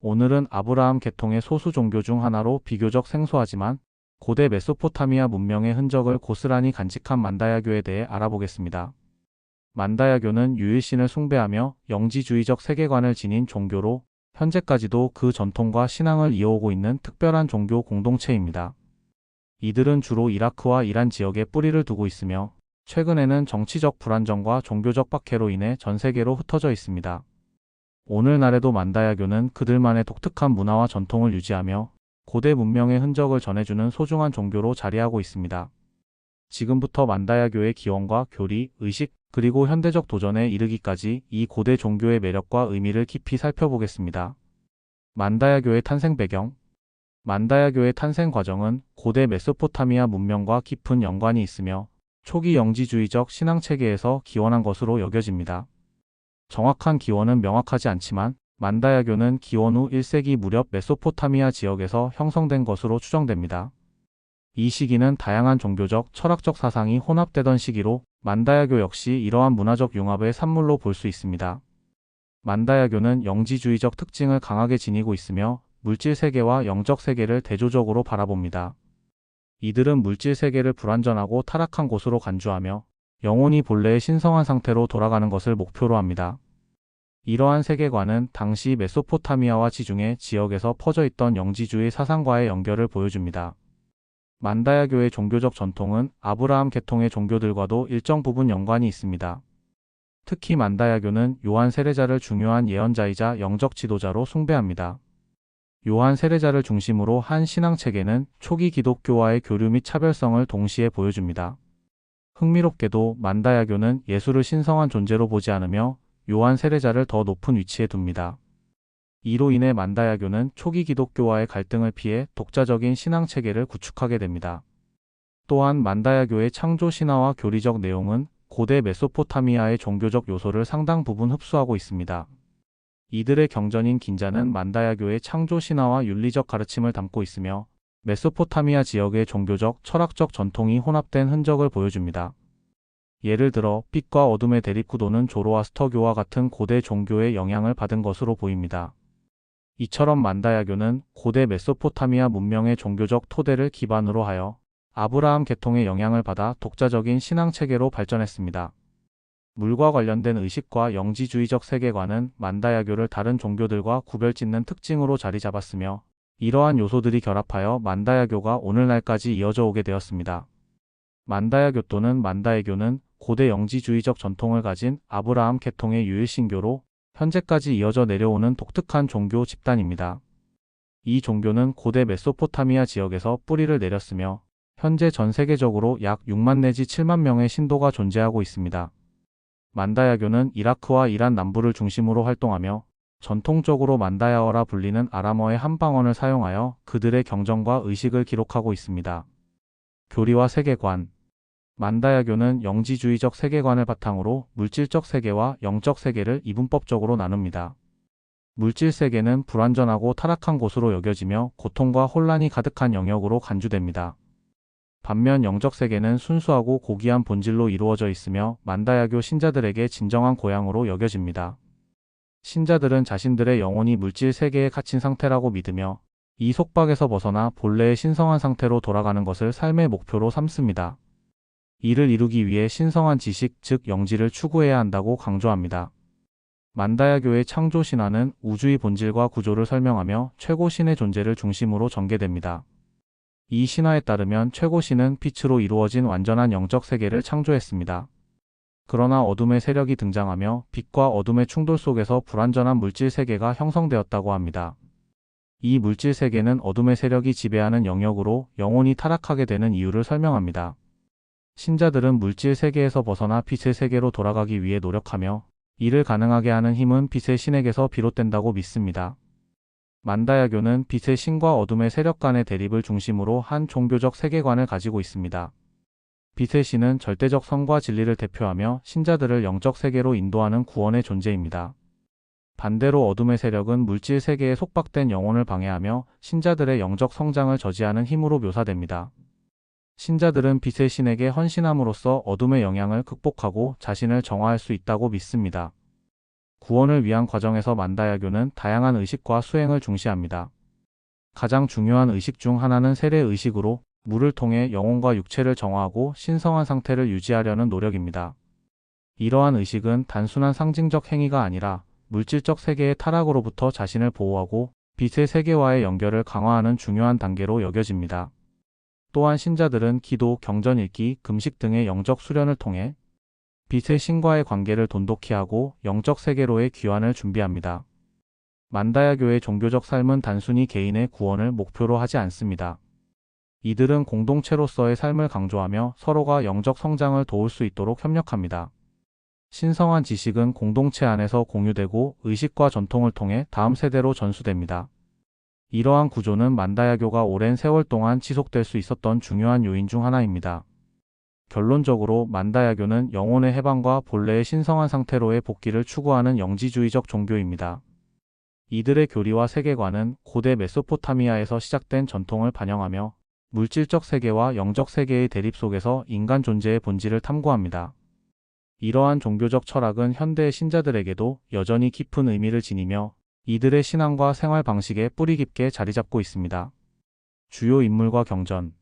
오늘은 아브라함 계통의 소수 종교 중 하나로 비교적 생소하지만 고대 메소포타미아 문명의 흔적을 고스란히 간직한 만다야교에 대해 알아보겠습니다. 만다야교는 유일신을 숭배하며 영지주의적 세계관을 지닌 종교로 현재까지도 그 전통과 신앙을 이어오고 있는 특별한 종교 공동체입니다. 이들은 주로 이라크와 이란 지역에 뿌리를 두고 있으며 최근에는 정치적 불안정과 종교적 박해로 인해 전 세계로 흩어져 있습니다. 오늘날에도 만다야교는 그들만의 독특한 문화와 전통을 유지하며 고대 문명의 흔적을 전해주는 소중한 종교로 자리하고 있습니다. 지금부터 만다야교의 기원과 교리, 의식, 그리고 현대적 도전에 이르기까지 이 고대 종교의 매력과 의미를 깊이 살펴보겠습니다. 만다야교의 탄생 배경. 만다야교의 탄생 과정은 고대 메소포타미아 문명과 깊은 연관이 있으며 초기 영지주의적 신앙체계에서 기원한 것으로 여겨집니다. 정확한 기원은 명확하지 않지만 만다야교는 기원 후 1세기 무렵 메소포타미아 지역에서 형성된 것으로 추정됩니다. 이 시기는 다양한 종교적, 철학적 사상이 혼합되던 시기로 만다야교 역시 이러한 문화적 융합의 산물로 볼 수 있습니다. 만다야교는 영지주의적 특징을 강하게 지니고 있으며 물질 세계와 영적 세계를 대조적으로 바라봅니다. 이들은 물질 세계를 불완전하고 타락한 곳으로 간주하며 영혼이 본래의 신성한 상태로 돌아가는 것을 목표로 합니다. 이러한 세계관은 당시 메소포타미아와 지중해 지역에서 퍼져 있던 영지주의 사상과의 연결을 보여줍니다. 만다야교의 종교적 전통은 아브라함 계통의 종교들과도 일정 부분 연관이 있습니다. 특히 만다야교는 요한 세례자를 중요한 예언자이자 영적 지도자로 숭배합니다. 요한 세례자를 중심으로 한 신앙체계는 초기 기독교와의 교류 및 차별성을 동시에 보여줍니다. 흥미롭게도 만다야교는 예수를 신성한 존재로 보지 않으며 요한 세례자를 더 높은 위치에 둡니다. 이로 인해 만다야교는 초기 기독교와의 갈등을 피해 독자적인 신앙체계를 구축하게 됩니다. 또한 만다야교의 창조 신화와 교리적 내용은 고대 메소포타미아의 종교적 요소를 상당 부분 흡수하고 있습니다. 이들의 경전인 긴자는 만다야교의 창조 신화와 윤리적 가르침을 담고 있으며 메소포타미아 지역의 종교적, 철학적 전통이 혼합된 흔적을 보여줍니다. 예를 들어 빛과 어둠의 대립구도는 조로아스터교와 같은 고대 종교의 영향을 받은 것으로 보입니다. 이처럼 만다야교는 고대 메소포타미아 문명의 종교적 토대를 기반으로 하여 아브라함 계통의 영향을 받아 독자적인 신앙체계로 발전했습니다. 물과 관련된 의식과 영지주의적 세계관은 만다야교를 다른 종교들과 구별짓는 특징으로 자리 잡았으며 이러한 요소들이 결합하여 만다야교가 오늘날까지 이어져 오게 되었습니다. 만다야교 또는 만다해교는 고대 영지주의적 전통을 가진 아브라함 계통의 유일신교로 현재까지 이어져 내려오는 독특한 종교 집단입니다. 이 종교는 고대 메소포타미아 지역에서 뿌리를 내렸으며 현재 전 세계적으로 약 6만 내지 7만 명의 신도가 존재하고 있습니다. 만다야교는 이라크와 이란 남부를 중심으로 활동하며 전통적으로 만다야어라 불리는 아람어의 한 방언을 사용하여 그들의 경전과 의식을 기록하고 있습니다. 교리와 세계관. 만다야교는 영지주의적 세계관을 바탕으로 물질적 세계와 영적 세계를 이분법적으로 나눕니다. 물질 세계는 불완전하고 타락한 곳으로 여겨지며 고통과 혼란이 가득한 영역으로 간주됩니다. 반면 영적 세계는 순수하고 고귀한 본질로 이루어져 있으며 만다야교 신자들에게 진정한 고향으로 여겨집니다. 신자들은 자신들의 영혼이 물질 세계에 갇힌 상태라고 믿으며 이 속박에서 벗어나 본래의 신성한 상태로 돌아가는 것을 삶의 목표로 삼습니다. 이를 이루기 위해 신성한 지식, 즉 영지를 추구해야 한다고 강조합니다. 만다야교의 창조 신화는 우주의 본질과 구조를 설명하며 최고 신의 존재를 중심으로 전개됩니다. 이 신화에 따르면 최고 신은 빛으로 이루어진 완전한 영적 세계를 창조했습니다. 그러나 어둠의 세력이 등장하며 빛과 어둠의 충돌 속에서 불완전한 물질 세계가 형성되었다고 합니다. 이 물질 세계는 어둠의 세력이 지배하는 영역으로 영혼이 타락하게 되는 이유를 설명합니다. 신자들은 물질 세계에서 벗어나 빛의 세계로 돌아가기 위해 노력하며 이를 가능하게 하는 힘은 빛의 신에게서 비롯된다고 믿습니다. 만다야교는 빛의 신과 어둠의 세력 간의 대립을 중심으로 한 종교적 세계관을 가지고 있습니다. 빛의 신은 절대적 선과 진리를 대표하며 신자들을 영적 세계로 인도하는 구원의 존재입니다. 반대로 어둠의 세력은 물질 세계에 속박된 영혼을 방해하며 신자들의 영적 성장을 저지하는 힘으로 묘사됩니다. 신자들은 빛의 신에게 헌신함으로써 어둠의 영향을 극복하고 자신을 정화할 수 있다고 믿습니다. 구원을 위한 과정에서 만다야교는 다양한 의식과 수행을 중시합니다. 가장 중요한 의식 중 하나는 세례 의식으로 물을 통해 영혼과 육체를 정화하고 신성한 상태를 유지하려는 노력입니다. 이러한 의식은 단순한 상징적 행위가 아니라 물질적 세계의 타락으로부터 자신을 보호하고 빛의 세계와의 연결을 강화하는 중요한 단계로 여겨집니다. 또한 신자들은 기도, 경전 읽기, 금식 등의 영적 수련을 통해 빛의 신과의 관계를 돈독히 하고 영적 세계로의 귀환을 준비합니다. 만다야교의 종교적 삶은 단순히 개인의 구원을 목표로 하지 않습니다. 이들은 공동체로서의 삶을 강조하며 서로가 영적 성장을 도울 수 있도록 협력합니다. 신성한 지식은 공동체 안에서 공유되고 의식과 전통을 통해 다음 세대로 전수됩니다. 이러한 구조는 만다야교가 오랜 세월 동안 지속될 수 있었던 중요한 요인 중 하나입니다. 결론적으로 만다야교는 영혼의 해방과 본래의 신성한 상태로의 복귀를 추구하는 영지주의적 종교입니다. 이들의 교리와 세계관은 고대 메소포타미아에서 시작된 전통을 반영하며 물질적 세계와 영적 세계의 대립 속에서 인간 존재의 본질을 탐구합니다. 이러한 종교적 철학은 현대의 신자들에게도 여전히 깊은 의미를 지니며 이들의 신앙과 생활 방식에 뿌리 깊게 자리잡고 있습니다. 주요 인물과 경전.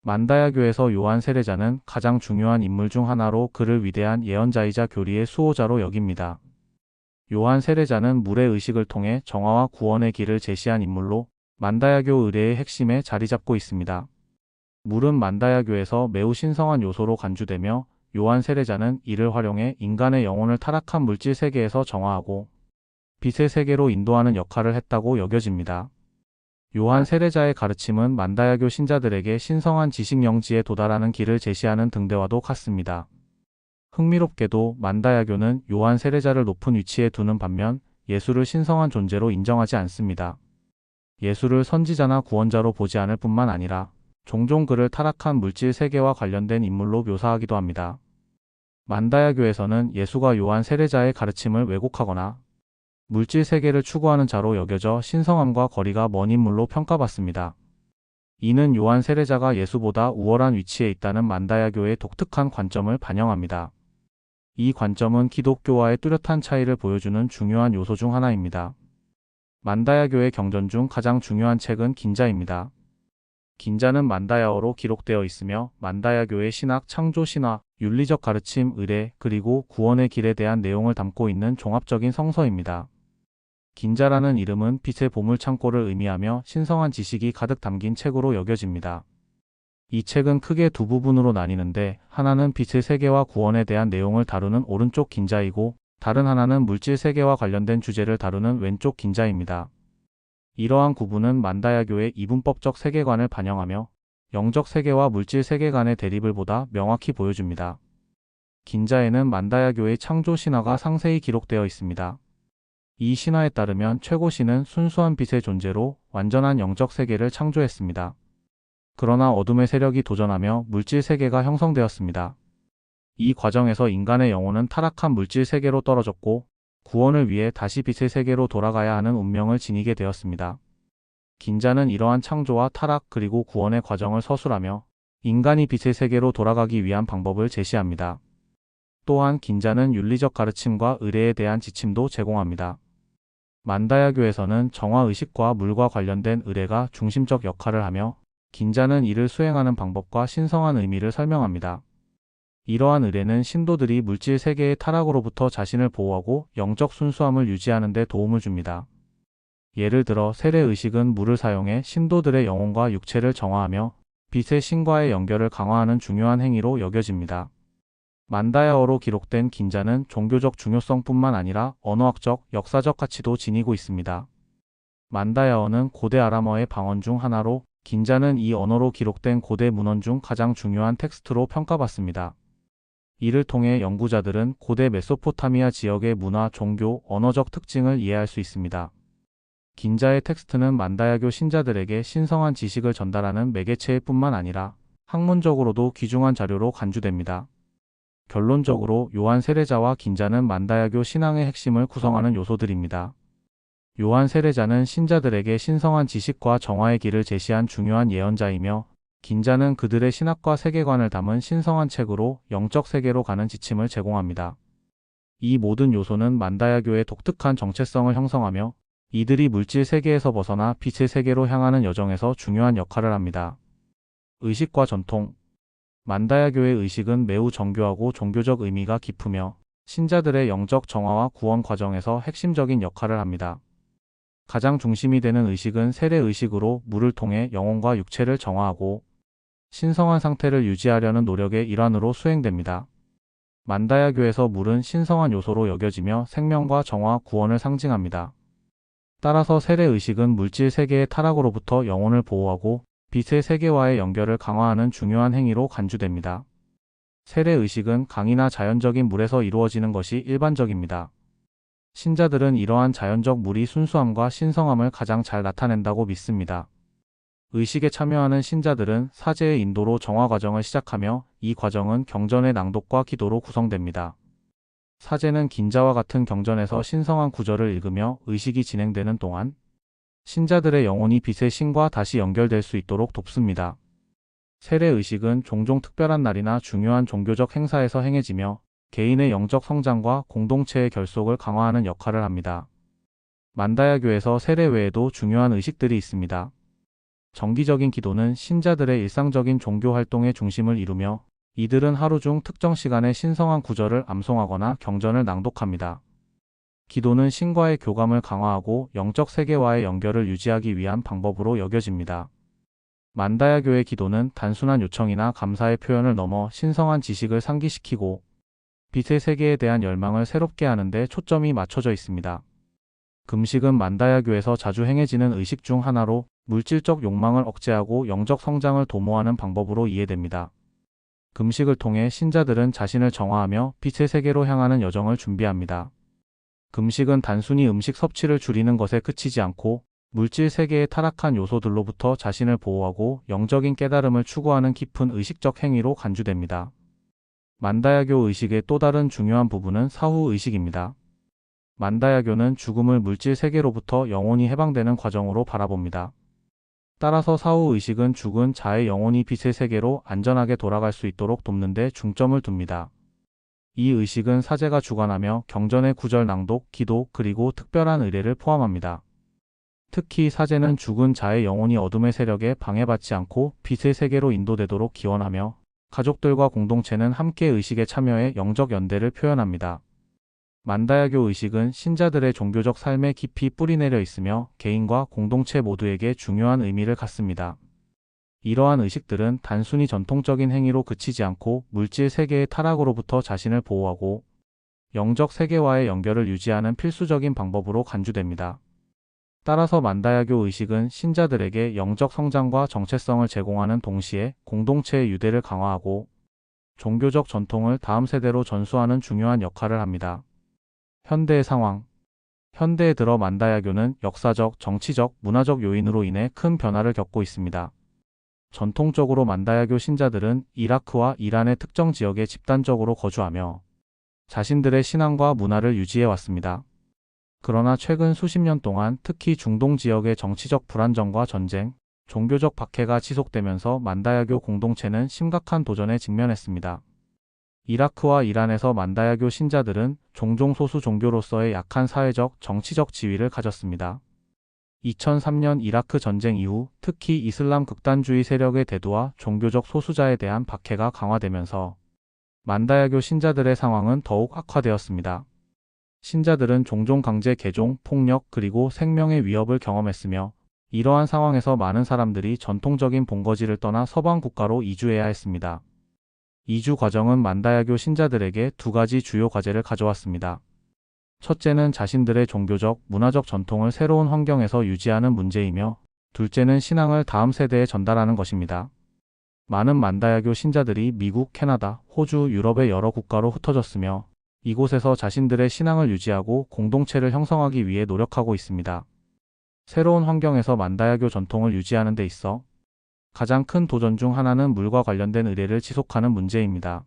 만다야교에서 요한 세례자는 가장 중요한 인물 중 하나로 그를 위대한 예언자이자 교리의 수호자로 여깁니다. 요한 세례자는 물의 의식을 통해 정화와 구원의 길을 제시한 인물로 만다야교 의례의 핵심에 자리잡고 있습니다. 물은 만다야교에서 매우 신성한 요소로 간주되며 요한 세례자는 이를 활용해 인간의 영혼을 타락한 물질 세계에서 정화하고 빛의 세계로 인도하는 역할을 했다고 여겨집니다. 요한 세례자의 가르침은 만다야교 신자들에게 신성한 지식 영지에 도달하는 길을 제시하는 등대와도 같습니다. 흥미롭게도 만다야교는 요한 세례자를 높은 위치에 두는 반면 예수를 신성한 존재로 인정하지 않습니다. 예수를 선지자나 구원자로 보지 않을 뿐만 아니라 종종 그를 타락한 물질 세계와 관련된 인물로 묘사하기도 합니다. 만다야교에서는 예수가 요한 세례자의 가르침을 왜곡하거나 물질 세계를 추구하는 자로 여겨져 신성함과 거리가 먼 인물로 평가받습니다. 이는 요한 세례자가 예수보다 우월한 위치에 있다는 만다야교의 독특한 관점을 반영합니다. 이 관점은 기독교와의 뚜렷한 차이를 보여주는 중요한 요소 중 하나입니다. 만다야교의 경전 중 가장 중요한 책은 긴자입니다. 긴자는 만다야어로 기록되어 있으며 만다야교의 신학, 창조 신화, 윤리적 가르침, 의례, 그리고 구원의 길에 대한 내용을 담고 있는 종합적인 성서입니다. 긴자라는 이름은 빛의 보물 창고를 의미하며 신성한 지식이 가득 담긴 책으로 여겨집니다. 이 책은 크게 두 부분으로 나뉘는데 하나는 빛의 세계와 구원에 대한 내용을 다루는 오른쪽 긴자이고 다른 하나는 물질 세계와 관련된 주제를 다루는 왼쪽 긴자입니다. 이러한 구분은 만다야교의 이분법적 세계관을 반영하며 영적 세계와 물질 세계 간의 대립을 보다 명확히 보여줍니다. 긴자에는 만다야교의 창조 신화가 상세히 기록되어 있습니다. 이 신화에 따르면 최고신은 순수한 빛의 존재로 완전한 영적 세계를 창조했습니다. 그러나 어둠의 세력이 도전하며 물질 세계가 형성되었습니다. 이 과정에서 인간의 영혼은 타락한 물질 세계로 떨어졌고 구원을 위해 다시 빛의 세계로 돌아가야 하는 운명을 지니게 되었습니다. 긴자는 이러한 창조와 타락 그리고 구원의 과정을 서술하며 인간이 빛의 세계로 돌아가기 위한 방법을 제시합니다. 또한 긴자는 윤리적 가르침과 의례에 대한 지침도 제공합니다. 만다야교에서는 정화의식과 물과 관련된 의례가 중심적 역할을 하며 긴자는 이를 수행하는 방법과 신성한 의미를 설명합니다. 이러한 의례는 신도들이 물질 세계의 타락으로부터 자신을 보호하고 영적 순수함을 유지하는 데 도움을 줍니다. 예를 들어 세례의식은 물을 사용해 신도들의 영혼과 육체를 정화하며 빛의 신과의 연결을 강화하는 중요한 행위로 여겨집니다. 만다야어로 기록된 긴자는 종교적 중요성뿐만 아니라 언어학적, 역사적 가치도 지니고 있습니다. 만다야어는 고대 아람어의 방언 중 하나로 긴자는 이 언어로 기록된 고대 문헌 중 가장 중요한 텍스트로 평가받습니다. 이를 통해 연구자들은 고대 메소포타미아 지역의 문화, 종교, 언어적 특징을 이해할 수 있습니다. 긴자의 텍스트는 만다야교 신자들에게 신성한 지식을 전달하는 매개체일 뿐만 아니라 학문적으로도 귀중한 자료로 간주됩니다. 결론적으로 요한 세례자와 긴자는 만다야교 신앙의 핵심을 구성하는 요소들입니다. 요한 세례자는 신자들에게 신성한 지식과 정화의 길을 제시한 중요한 예언자이며 긴자는 그들의 신학과 세계관을 담은 신성한 책으로 영적 세계로 가는 지침을 제공합니다. 이 모든 요소는 만다야교의 독특한 정체성을 형성하며 이들이 물질 세계에서 벗어나 빛의 세계로 향하는 여정에서 중요한 역할을 합니다. 의식과 전통. 만다야교의 의식은 매우 정교하고 종교적 의미가 깊으며 신자들의 영적 정화와 구원 과정에서 핵심적인 역할을 합니다. 가장 중심이 되는 의식은 세례 의식으로 물을 통해 영혼과 육체를 정화하고 신성한 상태를 유지하려는 노력의 일환으로 수행됩니다. 만다야교에서 물은 신성한 요소로 여겨지며 생명과 정화, 구원을 상징합니다. 따라서 세례 의식은 물질 세계의 타락으로부터 영혼을 보호하고 빛의 세계와의 연결을 강화하는 중요한 행위로 간주됩니다. 세례 의식은 강이나 자연적인 물에서 이루어지는 것이 일반적입니다. 신자들은 이러한 자연적 물이 순수함과 신성함을 가장 잘 나타낸다고 믿습니다. 의식에 참여하는 신자들은 사제의 인도로 정화 과정을 시작하며 이 과정은 경전의 낭독과 기도로 구성됩니다. 사제는 긴자와 같은 경전에서 신성한 구절을 읽으며 의식이 진행되는 동안 신자들의 영혼이 빛의 신과 다시 연결될 수 있도록 돕습니다. 세례 의식은 종종 특별한 날이나 중요한 종교적 행사에서 행해지며 개인의 영적 성장과 공동체의 결속을 강화하는 역할을 합니다. 만다야교에서 세례 외에도 중요한 의식들이 있습니다. 정기적인 기도는 신자들의 일상적인 종교 활동의 중심을 이루며 이들은 하루 중 특정 시간에 신성한 구절을 암송하거나 경전을 낭독합니다. 기도는 신과의 교감을 강화하고 영적 세계와의 연결을 유지하기 위한 방법으로 여겨집니다. 만다야교의 기도는 단순한 요청이나 감사의 표현을 넘어 신성한 지식을 상기시키고 빛의 세계에 대한 열망을 새롭게 하는 데 초점이 맞춰져 있습니다. 금식은 만다야교에서 자주 행해지는 의식 중 하나로 물질적 욕망을 억제하고 영적 성장을 도모하는 방법으로 이해됩니다. 금식을 통해 신자들은 자신을 정화하며 빛의 세계로 향하는 여정을 준비합니다. 금식은 단순히 음식 섭취를 줄이는 것에 그치지 않고 물질 세계의 타락한 요소들로부터 자신을 보호하고 영적인 깨달음을 추구하는 깊은 의식적 행위로 간주됩니다. 만다야교 의식의 또 다른 중요한 부분은 사후 의식입니다. 만다야교는 죽음을 물질 세계로부터 영혼이 해방되는 과정으로 바라봅니다. 따라서 사후 의식은 죽은 자의 영혼이 빛의 세계로 안전하게 돌아갈 수 있도록 돕는 데 중점을 둡니다. 이 의식은 사제가 주관하며 경전의 구절 낭독, 기도, 그리고 특별한 의례를 포함합니다. 특히 사제는 죽은 자의 영혼이 어둠의 세력에 방해받지 않고 빛의 세계로 인도되도록 기원하며 가족들과 공동체는 함께 의식에 참여해 영적 연대를 표현합니다. 만다야교 의식은 신자들의 종교적 삶에 깊이 뿌리내려 있으며 개인과 공동체 모두에게 중요한 의미를 갖습니다. 이러한 의식들은 단순히 전통적인 행위로 그치지 않고 물질 세계의 타락으로부터 자신을 보호하고 영적 세계와의 연결을 유지하는 필수적인 방법으로 간주됩니다. 따라서 만다야교 의식은 신자들에게 영적 성장과 정체성을 제공하는 동시에 공동체의 유대를 강화하고 종교적 전통을 다음 세대로 전수하는 중요한 역할을 합니다. 현대의 상황. 현대에 들어 만다야교는 역사적, 정치적, 문화적 요인으로 인해 큰 변화를 겪고 있습니다. 전통적으로 만다야교 신자들은 이라크와 이란의 특정 지역에 집단적으로 거주하며 자신들의 신앙과 문화를 유지해 왔습니다. 그러나 최근 수십 년 동안 특히 중동 지역의 정치적 불안정과 전쟁, 종교적 박해가 지속되면서 만다야교 공동체는 심각한 도전에 직면했습니다. 이라크와 이란에서 만다야교 신자들은 종종 소수 종교로서의 약한 사회적, 정치적 지위를 가졌습니다. 2003년 이라크 전쟁 이후 특히 이슬람 극단주의 세력의 대두와 종교적 소수자에 대한 박해가 강화되면서 만다야교 신자들의 상황은 더욱 악화되었습니다. 신자들은 종종 강제 개종, 폭력 그리고 생명의 위협을 경험했으며 이러한 상황에서 많은 사람들이 전통적인 본거지를 떠나 서방 국가로 이주해야 했습니다. 이주 과정은 만다야교 신자들에게 두 가지 주요 과제를 가져왔습니다. 첫째는 자신들의 종교적, 문화적 전통을 새로운 환경에서 유지하는 문제이며 둘째는 신앙을 다음 세대에 전달하는 것입니다. 많은 만다야교 신자들이 미국, 캐나다, 호주, 유럽의 여러 국가로 흩어졌으며 이곳에서 자신들의 신앙을 유지하고 공동체를 형성하기 위해 노력하고 있습니다. 새로운 환경에서 만다야교 전통을 유지하는 데 있어 가장 큰 도전 중 하나는 물과 관련된 의례를 지속하는 문제입니다.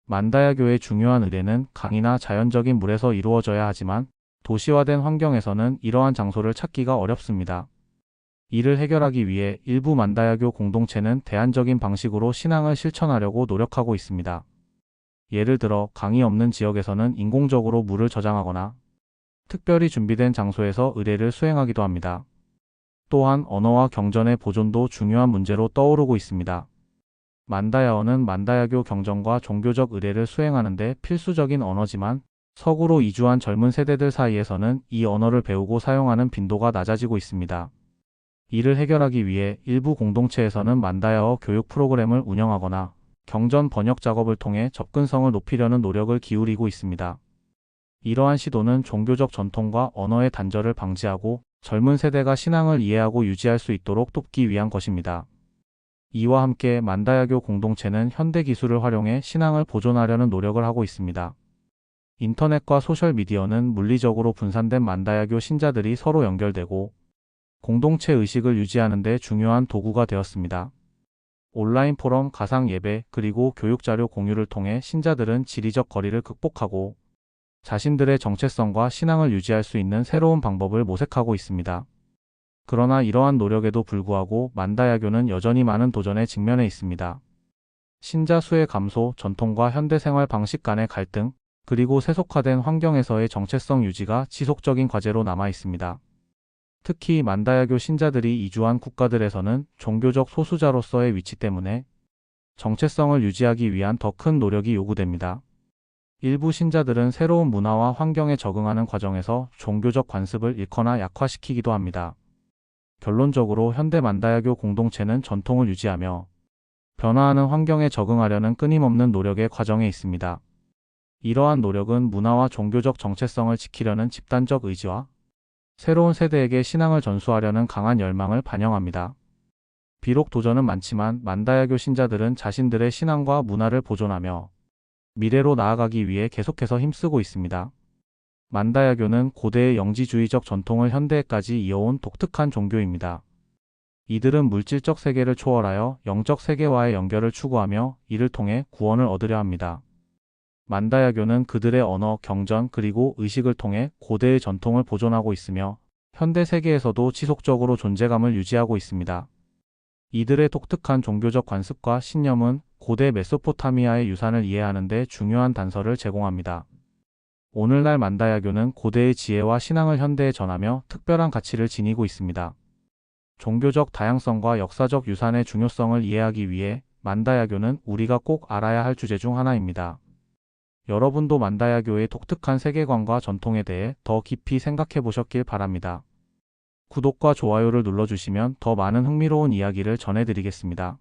만다야교의 중요한 의례는 강이나 자연적인 물에서 이루어져야 하지만 도시화된 환경에서는 이러한 장소를 찾기가 어렵습니다. 이를 해결하기 위해 일부 만다야교 공동체는 대안적인 방식으로 신앙을 실천하려고 노력하고 있습니다. 예를 들어 강이 없는 지역에서는 인공적으로 물을 저장하거나 특별히 준비된 장소에서 의례를 수행하기도 합니다. 또한 언어와 경전의 보존도 중요한 문제로 떠오르고 있습니다. 만다야어는 만다야교 경전과 종교적 의례를 수행하는 데 필수적인 언어지만 서구로 이주한 젊은 세대들 사이에서는 이 언어를 배우고 사용하는 빈도가 낮아지고 있습니다. 이를 해결하기 위해 일부 공동체에서는 만다야어 교육 프로그램을 운영하거나 경전 번역 작업을 통해 접근성을 높이려는 노력을 기울이고 있습니다. 이러한 시도는 종교적 전통과 언어의 단절을 방지하고 젊은 세대가 신앙을 이해하고 유지할 수 있도록 돕기 위한 것입니다. 이와 함께 만다야교 공동체는 현대 기술을 활용해 신앙을 보존하려는 노력을 하고 있습니다. 인터넷과 소셜미디어는 물리적으로 분산된 만다야교 신자들이 서로 연결되고 공동체 의식을 유지하는 데 중요한 도구가 되었습니다. 온라인 포럼, 가상 예배, 그리고 교육자료 공유를 통해 신자들은 지리적 거리를 극복하고 자신들의 정체성과 신앙을 유지할 수 있는 새로운 방법을 모색하고 있습니다. 그러나 이러한 노력에도 불구하고 만다야교는 여전히 많은 도전에 직면해 있습니다. 신자 수의 감소, 전통과 현대 생활 방식 간의 갈등, 그리고 세속화된 환경에서의 정체성 유지가 지속적인 과제로 남아 있습니다. 특히 만다야교 신자들이 이주한 국가들에서는 종교적 소수자로서의 위치 때문에 정체성을 유지하기 위한 더 큰 노력이 요구됩니다. 일부 신자들은 새로운 문화와 환경에 적응하는 과정에서 종교적 관습을 잃거나 약화시키기도 합니다. 결론적으로 현대 만다야교 공동체는 전통을 유지하며 변화하는 환경에 적응하려는 끊임없는 노력의 과정에 있습니다. 이러한 노력은 문화와 종교적 정체성을 지키려는 집단적 의지와 새로운 세대에게 신앙을 전수하려는 강한 열망을 반영합니다. 비록 도전은 많지만 만다야교 신자들은 자신들의 신앙과 문화를 보존하며 미래로 나아가기 위해 계속해서 힘쓰고 있습니다. 만다야교는 고대의 영지주의적 전통을 현대에까지 이어온 독특한 종교입니다. 이들은 물질적 세계를 초월하여 영적 세계와의 연결을 추구하며 이를 통해 구원을 얻으려 합니다. 만다야교는 그들의 언어, 경전, 그리고 의식을 통해 고대의 전통을 보존하고 있으며 현대 세계에서도 지속적으로 존재감을 유지하고 있습니다. 이들의 독특한 종교적 관습과 신념은 고대 메소포타미아의 유산을 이해하는 데 중요한 단서를 제공합니다. 오늘날 만다야교는 고대의 지혜와 신앙을 현대에 전하며 특별한 가치를 지니고 있습니다. 종교적 다양성과 역사적 유산의 중요성을 이해하기 위해 만다야교는 우리가 꼭 알아야 할 주제 중 하나입니다. 여러분도 만다야교의 독특한 세계관과 전통에 대해 더 깊이 생각해 보셨길 바랍니다. 구독과 좋아요를 눌러주시면 더 많은 흥미로운 이야기를 전해드리겠습니다.